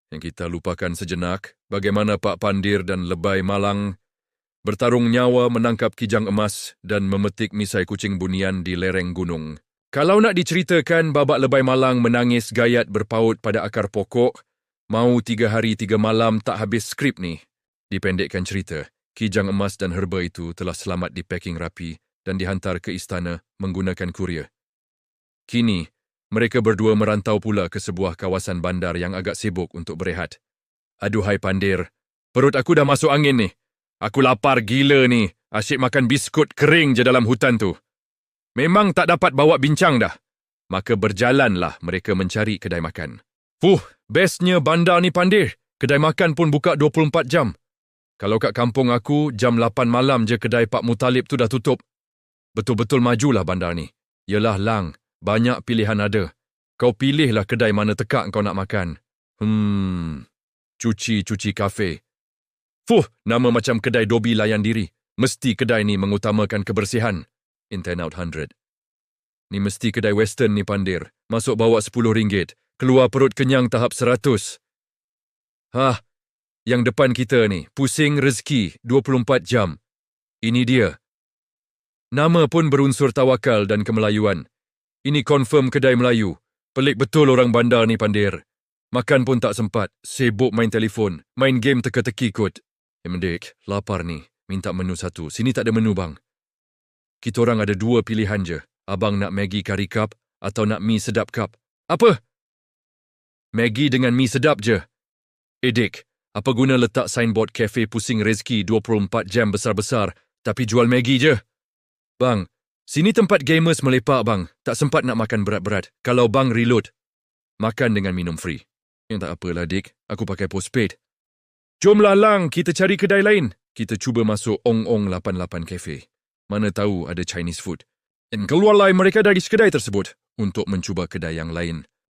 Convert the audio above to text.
Yang kita lupakan sejenak bagaimana Pak Pandir dan Lebay Malang bertarung nyawa menangkap kijang emas dan memetik misai kucing bunian di lereng gunung. Kalau nak diceritakan, babak Lebay Malang menangis gayat berpaut pada akar pokok, mau 3 hari 3 malam tak habis skrip ni. Dipendekkan cerita, kijang emas dan herba itu telah selamat dipacking rapi dan dihantar ke istana menggunakan kurier. Kini, mereka berdua merantau pula ke sebuah kawasan bandar yang agak sibuk untuk berehat. Aduhai Pandir, perut aku dah masuk angin ni. Aku lapar gila ni, asyik makan biskut kering je dalam hutan tu. Memang tak dapat bawa bincang dah. Maka berjalanlah mereka mencari kedai makan. Bestnya bandar ni Pandir. Kedai makan pun buka 24 jam. Kalau kat kampung aku, jam 8 malam je kedai Pak Mutalib tu dah tutup. Betul-betul majulah bandar ni. Yelah Lang, banyak pilihan ada. Kau pilihlah kedai mana tekak kau nak makan. Cuci kafe. Nama macam kedai Dobi layan diri. Mesti kedai ni mengutamakan kebersihan. In 10 out 100. Ni mesti kedai western ni Pandir. Masuk bawa RM10. Keluar perut kenyang tahap 100. Yang depan kita ni, pusing rezeki 24 jam. Ini dia. Nama pun berunsur tawakal dan kemelayuan. Ini confirm kedai Melayu. Pelik betul orang bandar ni Pandir. Makan pun tak sempat. Sibuk main telefon. Main game teka-teki kot. Mendik, lapar ni. Minta menu satu. Sini tak ada menu bang. Kita orang ada 2 pilihan je. Abang nak Maggi Kari Cup atau nak mi sedap cup. Apa? Maggi dengan mi sedap je. Dik, apa guna letak signboard kafe pusing rezeki 24 jam besar-besar tapi jual Maggi je? Bang, sini tempat gamers melepak bang. Tak sempat nak makan berat-berat. Kalau bang reload, makan dengan minum free. Yang tak apalah dik, aku pakai postpaid. Jomlah Lang, kita cari kedai lain. Kita cuba masuk Ong Ong 88 Cafe. Mana tahu ada Chinese food. Dan keluarlah mereka dari kedai tersebut untuk mencuba kedai yang lain.